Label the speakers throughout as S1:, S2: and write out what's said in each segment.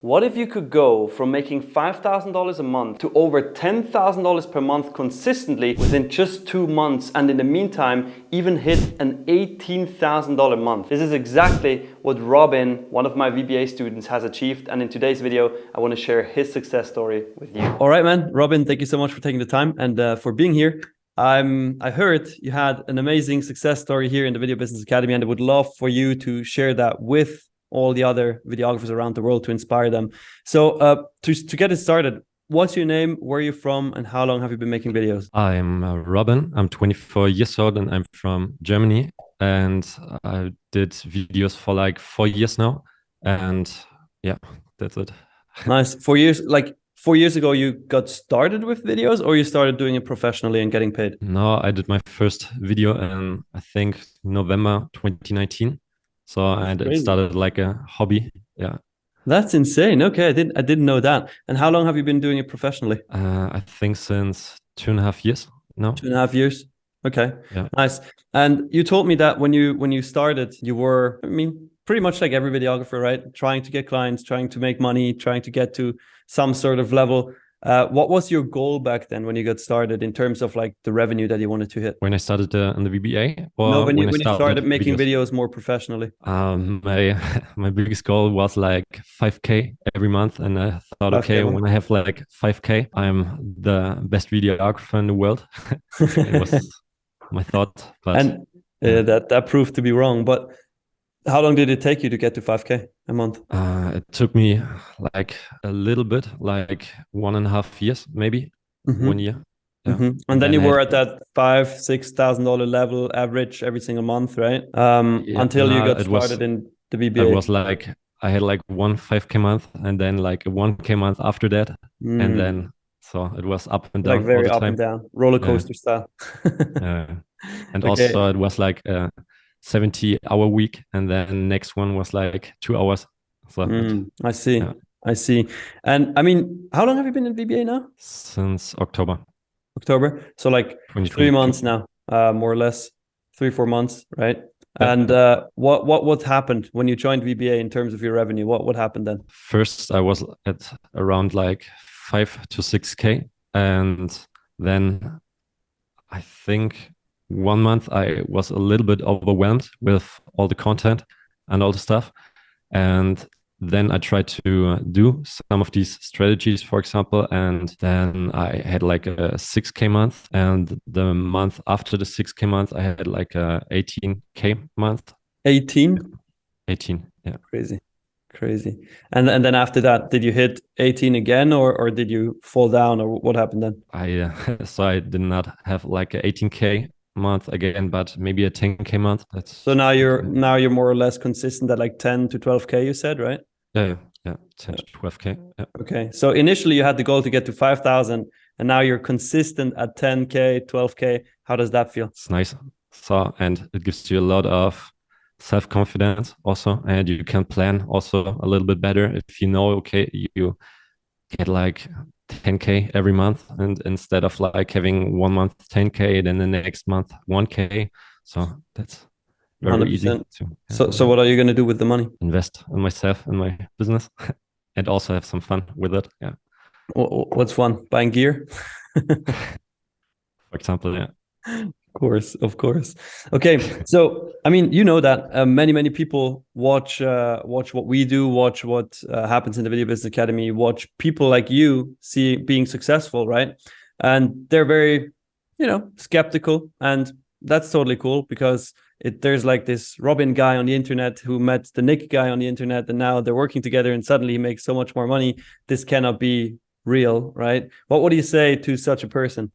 S1: What if you could go from making $5,000 a month to over $10,000 per month consistently within just 2 months, and in the meantime even hit an $18,000 month? This is exactly what Robin, one of my VBA students, has achieved, and in today's video I want to share his success story with you. All right, man. Robin, thank you so much for taking the time and for being here. I heard you had an amazing success story here in the Video Business Academy, and I would love for you to share that with all the other videographers around the world to inspire them. So to get it started, what's your name, where are you from, and how long have you been making videos?
S2: I'm Robin. I'm 24 years old and I'm from Germany. And I did videos for like 4 years now. And yeah, that's it.
S1: Nice. 4 years, like 4 years ago, you got started with videos, or you started doing it professionally and getting paid?
S2: No, I did my first video in, I think, November 2019. So
S1: That's
S2: and it
S1: crazy.
S2: started like a hobby. Yeah.
S1: That's insane. Okay, I didn't know that. And how long have you been doing it professionally?
S2: I think since 2.5 years now.
S1: 2.5 years. Okay,
S2: Yeah.
S1: nice. And you told me that when you started, you were, I mean, pretty much like every videographer, right? Trying to get clients, trying to make money, trying to get to some sort of level. What was your goal back then when you got started in terms of like the revenue that you wanted to hit?
S2: When I started in the VBA
S1: No,
S2: or
S1: when you
S2: when I
S1: when you started
S2: started
S1: making
S2: videos.
S1: videos more professionally.
S2: My my biggest goal was like 5K every month, and I thought,
S1: 5K
S2: okay,
S1: a month.
S2: when I have like 5K, I'm the best videographer in the world. It was my thought, but
S1: And
S2: yeah,
S1: that proved to be wrong. But how long did it take you to get to 5K a month?
S2: it took me like a little bit, like 1.5 years, maybe
S1: Mm-hmm.
S2: 1 year. Yeah,
S1: Mm-hmm. And
S2: and
S1: then
S2: then
S1: you
S2: I
S1: were
S2: had,
S1: at that $5,000-6,000 level average every single month, right?
S2: yeah,
S1: Until you
S2: no,
S1: got started in the
S2: it
S1: VBA.
S2: was like I had like one 5K month, and then like a 1K month after that, and
S1: Mm.
S2: then so it was up and
S1: Like
S2: down all
S1: very
S2: the
S1: up and
S2: time.
S1: down, roller
S2: Yeah.
S1: coaster style.
S2: And
S1: Okay.
S2: also it was like a 70-hour week, and then next one was like 2 hours. So it,
S1: I see.
S2: yeah,
S1: I see. And I mean, how long have you been in VBA now?
S2: since October
S1: October. So like
S2: 2022.
S1: 3 months now, more or less, 3-4 months, right?
S2: Yeah.
S1: And what happened when you joined VBA in terms of your revenue? What happened then?
S2: First I was at around like 5 to 6K, and then I think 1 month I was a little bit overwhelmed with all the content and all the stuff. And then I tried to do some of these strategies, for example, and then I had like a 6K month. And the month after the 6K month, I had like a 18K month.
S1: 18?
S2: 18, yeah.
S1: Crazy. Crazy. And then after that, did you hit 18 again, or did you fall down, or what happened then?
S2: So I did not have like a 18K month again, but maybe a 10K month.
S1: So
S2: That's
S1: now
S2: like,
S1: you're more or less consistent at like 10 to 12K, you said, right?
S2: yeah, 10 to 12K. Yeah.
S1: Okay. So initially you had the goal to get to 5,000, and now you're consistent at 10K, 12K. How does that feel?
S2: It's nice. So, and it gives you a lot of self-confidence also, and you can plan also a little bit better if you know, okay, you get like 10K every month, and instead of like having 1 month 10K, then the next month 1K. So that's very easy
S1: 100%.
S2: to
S1: So what are you going to do with the money?
S2: invest in myself and my business and also have some fun with it. Yeah.
S1: What's fun? Buying gear?
S2: For example, yeah.
S1: Course, of course. Okay, so I mean, you know that many people watch what we do, watch what happens in the Video Business Academy, watch people like you see being successful, right? And they're very, skeptical, and that's totally cool because there's like this Robin guy on the internet who met the Nick guy on the internet, and now they're working together, and suddenly he makes so much more money. This cannot be real, right? What would you say to such a person?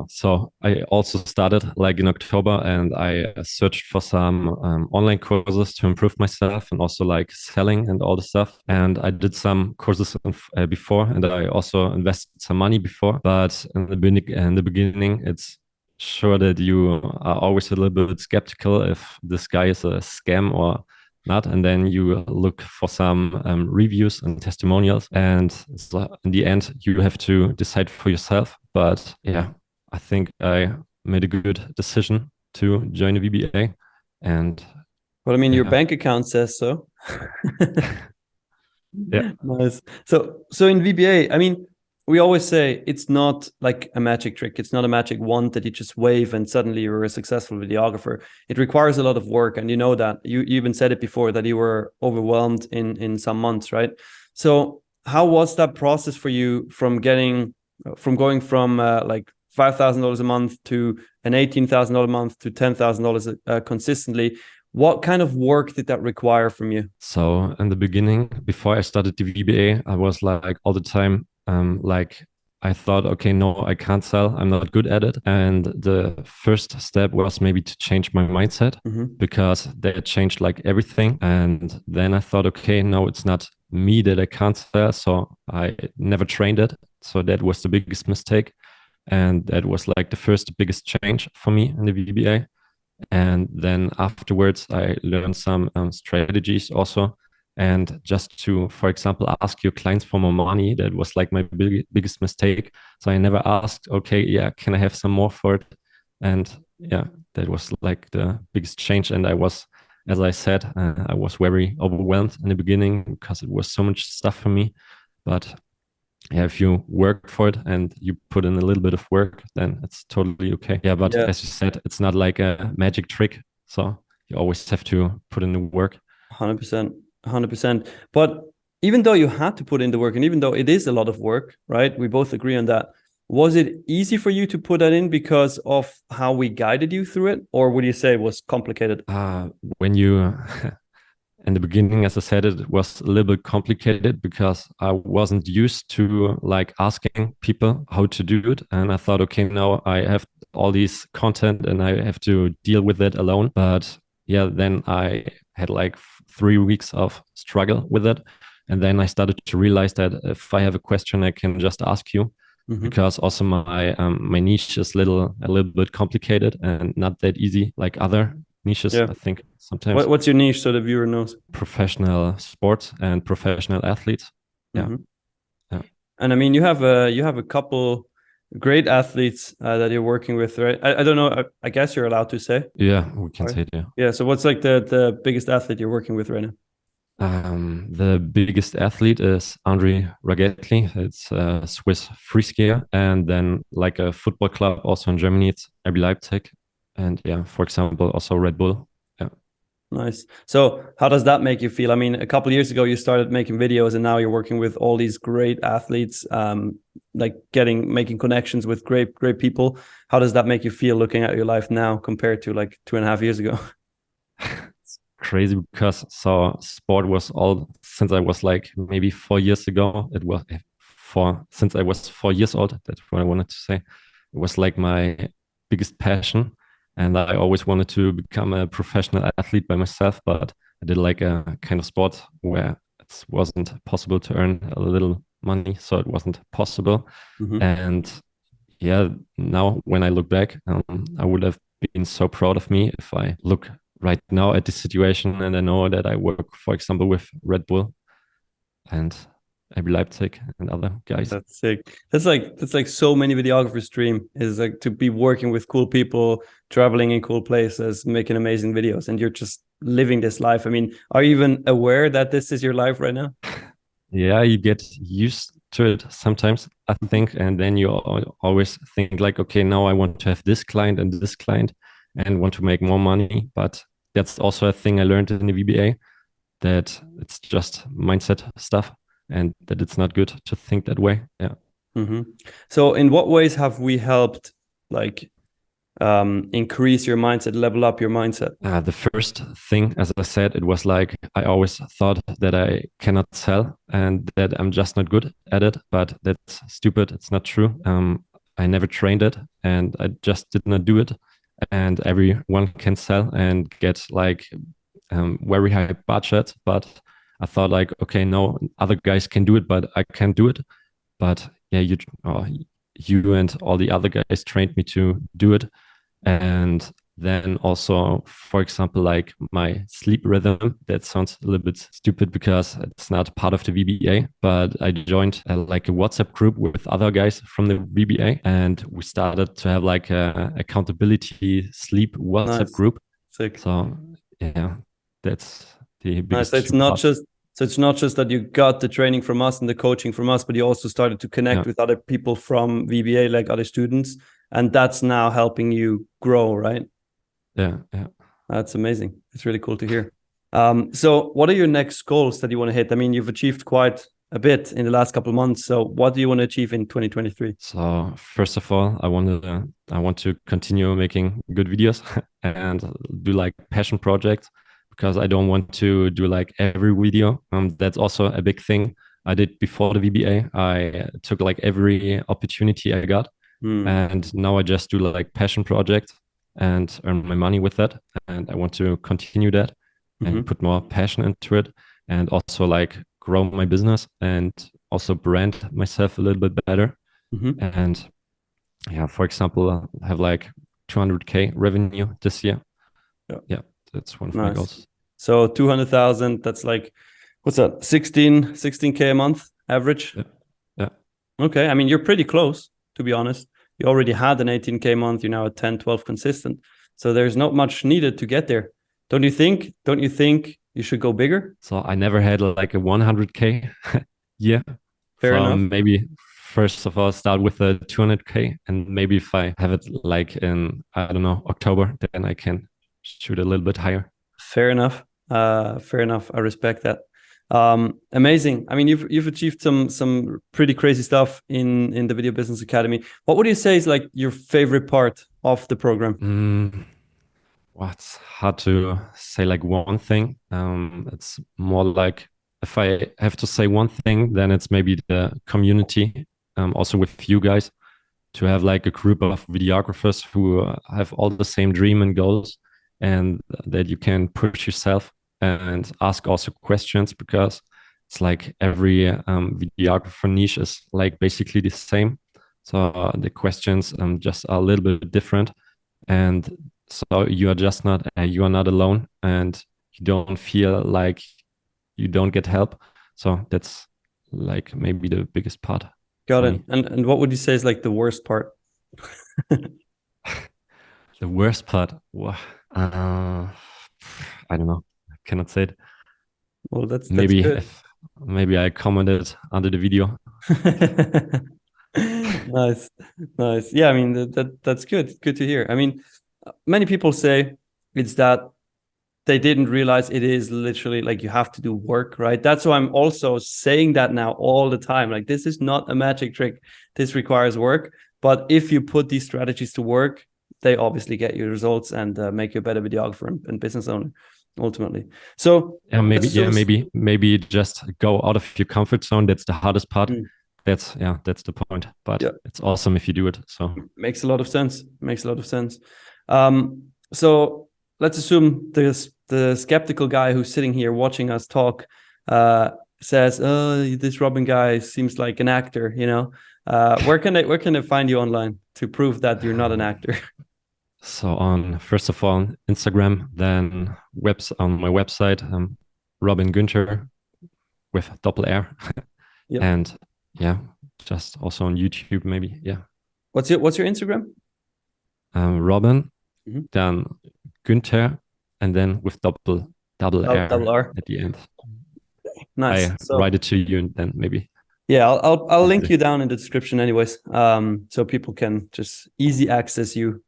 S2: So I also started like in October, and I searched for some online courses to improve myself and also like selling and all the stuff. And I did some courses before, and I also invested some money before. But in the beginning, it's sure that you are always a little bit skeptical if this guy is a scam or not. And then you look for some reviews and testimonials. And so in the end, you have to decide for yourself. But yeah, I think I made a good decision to join the VBA. And
S1: Well, I mean, your
S2: yeah,
S1: bank account says so.
S2: Yeah.
S1: Nice. So in VBA, I mean, we always say it's not like a magic trick. It's not a magic wand that you just wave and suddenly you're a successful videographer. It requires a lot of work, and you know that. You even said it before that you were overwhelmed in some months, right? So how was that process for you from going from like $5,000 a month to an $18,000 a month to $10,000 consistently? What kind of work did that require from you?
S2: So in the beginning, before I started the VBA, I was like all the time, like I thought, okay, no, I can't sell. I'm not good at it. And the first step was maybe to change my mindset
S1: Mm-hmm.
S2: because they had changed like everything. And then I thought, okay, no, it's not me that I can't sell. So I never trained it. So that was the biggest mistake. And that was like the first biggest change for me in the VBA. And then afterwards, I learned some strategies also. And just to, for example, ask your clients for more money, that was like my biggest mistake. So I never asked, okay, yeah, can I have some more for it? And yeah, that was like the biggest change. And I was, as I said, I was very overwhelmed in the beginning because it was so much stuff for me. But yeah, if you work for it and you put in a little bit of work, then it's totally okay. Yeah, but
S1: Yeah.
S2: as you said, it's not like a magic trick. So you always have to put in the work.
S1: 100%. 100%. But even though you had to put in the work, and even though it is a lot of work, right? We both agree on that. Was it easy for you to put that in because of how we guided you through it? Or would you say it was complicated?
S2: Uh, when you in the beginning, as I said, it was a little bit complicated because I wasn't used to like asking people how to do it. And I thought, okay, now I have all these content and I have to deal with it alone. But yeah, then I had like 3 weeks of struggle with it. And then I started to realize that if I have a question, I can just ask you
S1: Mm-hmm.
S2: because also my niche is a little bit complicated and not that easy like other niches,
S1: Yeah.
S2: I think sometimes
S1: What's your niche so the viewer knows?
S2: professional sports and professional athletes. Yeah,
S1: Mm-hmm.
S2: yeah,
S1: And I mean, you have a couple great athletes that you're working with, right? I don't know. I guess you're allowed to say.
S2: yeah. We can
S1: All right.
S2: say it. Yeah.
S1: Yeah. So what's like the biggest athlete you're working with right now?
S2: The biggest athlete is Andre Ragetli. It's a Swiss free skier, and then like a football club also in Germany, it's RB Leipzig, and yeah, for example, also Red Bull. Yeah.
S1: Nice. So how does that make you feel? I mean, a couple of years ago you started making videos, and now you're working with all these great athletes, like making connections with great people. How does that make you feel looking at your life now compared to like 2.5 years ago?
S2: It's crazy because so sport was all since I was like maybe 4 years ago. It was for since I was 4 years old. That's what I wanted to say. It was like my biggest passion, and I always wanted to become a professional athlete by myself. But I did like a kind of sport where it wasn't possible to earn a little money, so it wasn't possible.
S1: Mm-hmm.
S2: And yeah, now when I look back, I would have been so proud of me if I look right now at this situation and I know that I work, for example, with Red Bull and maybe Leipzig and other guys.
S1: That's sick. That's like so many videographers' dream is like to be working with cool people, traveling in cool places, making amazing videos, and you're just living this life. I mean, are you even aware that this is your life right now?
S2: Yeah, you get used to it sometimes, I think, and then you always think like, okay, now I want to have this client and want to make more money. But that's also a thing I learned in the VBA that it's just mindset stuff and that it's not good to think that way. Yeah.
S1: Mm-hmm. So, in what ways have we helped, like, increase your mindset, level up your mindset?
S2: The first thing, as I said, it was like I always thought that I cannot sell and that I'm just not good at it, but that's stupid. It's not true. I never trained it and I just did not do it. And everyone can sell and get like very high budget, but I thought like, okay, no, other guys can do it, but I can't do it. But yeah, you and all the other guys trained me to do it. And then also, for example, like my sleep rhythm, that sounds a little bit stupid because it's not part of the VBA, but I joined like a WhatsApp group with other guys from the VBA and we started to have like a accountability sleep WhatsApp
S1: Nice,
S2: group.
S1: sick.
S2: So yeah, that's the
S1: Nice. So
S2: biggest
S1: it's
S2: two
S1: not
S2: parts.
S1: just So it's not just that you got the training from us and the coaching from us, but you also started to connect with other people from VBA, like other students, and that's now helping you grow, right?
S2: Yeah.
S1: That's amazing. It's really cool to hear. So what are your next goals that you want to hit? I mean, you've achieved quite a bit in the last couple of months. So what do you want to achieve in 2023?
S2: So first of all, I want to continue making good videos and do like passion projects, because I don't want to do like every video. That's also a big thing I did before the VBA. I took like every opportunity I got, and now I just do like passion projects and earn my money with that. And I want to continue that and put more passion into it, and also like grow my business and also brand myself a little bit better. And yeah, for example, have like 200K revenue this year. Yeah, that's one of my goals.
S1: So 200,000, that's like, what's that? 16K a month average?
S2: Yeah.
S1: Okay. I mean, you're pretty close, to be honest. You already had an 18K month. You're now at 10, 12 consistent. So there's not much needed to get there. Don't you think you should go bigger?
S2: So I never had like a 100K year.
S1: Fair enough.
S2: Maybe first of all, start with a 200K, and maybe if I have it like in, I don't know, October, then I can shoot a little bit higher.
S1: Fair enough. Fair enough. I respect that. Amazing. I mean, you've achieved some pretty crazy stuff in the Video Business Academy. What would you say is like your favorite part of the program?
S2: Well, it's hard to say like one thing. It's more like, if I have to say one thing, then it's maybe the community, also with you guys, to have like a group of videographers who have all the same dream and goals, and that you can push yourself and ask also questions, because it's like every videographer niche is like basically the same. So the questions just are a little bit different. And so you are just not you are not alone, and you don't feel like you don't get help. So that's like maybe the biggest part.
S1: Got it. And what would you say is like the worst part?
S2: The worst part? I don't know. I cannot say it.
S1: Well, that's
S2: maybe
S1: good.
S2: Maybe I commented under the video.
S1: Nice. Yeah, I mean that's good. Good to hear. I mean, many people say it's that they didn't realize it is literally like you have to do work, right? That's why I'm also saying that now all the time. Like, this is not a magic trick. This requires work. But if you put these strategies to work, they obviously get you results and make you a better videographer and business owner ultimately. So
S2: maybe just go out of your comfort zone. That's the hardest part. That's the point. But it's awesome if you do it. So
S1: makes a lot of sense. So let's assume the skeptical guy who's sitting here watching us talk says, "Oh, this Robin guy seems like an actor." You know, where can they find you online to prove that you're not an actor?
S2: So first of all, Instagram, then on my website, Robin Günther with double R, and just also on YouTube maybe. Yeah.
S1: What's your Instagram?
S2: Robin, then Günther, and then with double R at the end.
S1: Nice.
S2: I write it to you, and then maybe.
S1: Yeah, I'll link you down in the description, anyways, so people can just easy access your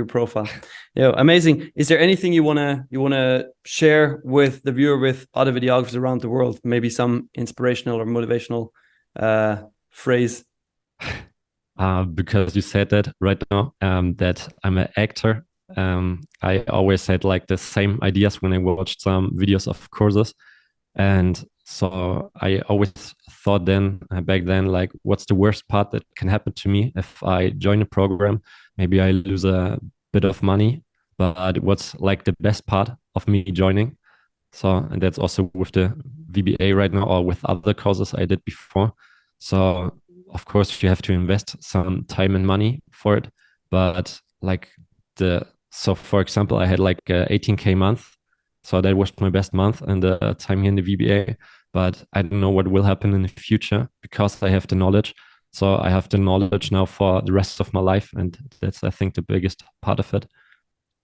S1: profile. Yeah, amazing. Is there anything you wanna share with the viewer, with other videographers around the world? Maybe some inspirational or motivational phrase.
S2: Because you said that right now, that I'm an actor. I always had like the same ideas when I watched some videos of courses, and so I always thought back then, like, what's the worst part that can happen to me if I join a program? Maybe I lose a bit of money, but what's like the best part of me joining? So, and that's also with the VBA right now, or with other courses I did before. So of course you have to invest some time and money for it, but like for example, I had like a 18K month. So that was my best month and the time here in the VBA. But I don't know what will happen in the future, because I have the knowledge. So I have the knowledge now for the rest of my life. And that's, I think, the biggest part of it.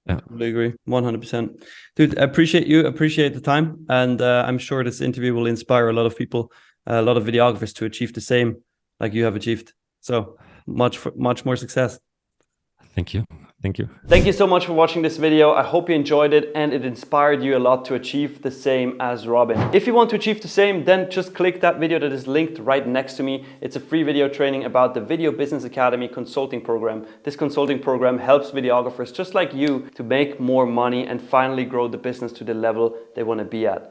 S2: Yeah.
S1: Totally agree, 100%. Dude, I appreciate you, appreciate the time, and I'm sure this interview will inspire a lot of people, a lot of videographers to achieve the same like you have achieved. So much more success.
S2: Thank you. Thank you.
S1: Thank you so much for watching this video. I hope you enjoyed it and it inspired you a lot to achieve the same as Robin. If you want to achieve the same, then just click that video that is linked right next to me. It's a free video training about the Video Business Academy consulting program. This consulting program helps videographers just like you to make more money and finally grow the business to the level they want to be at.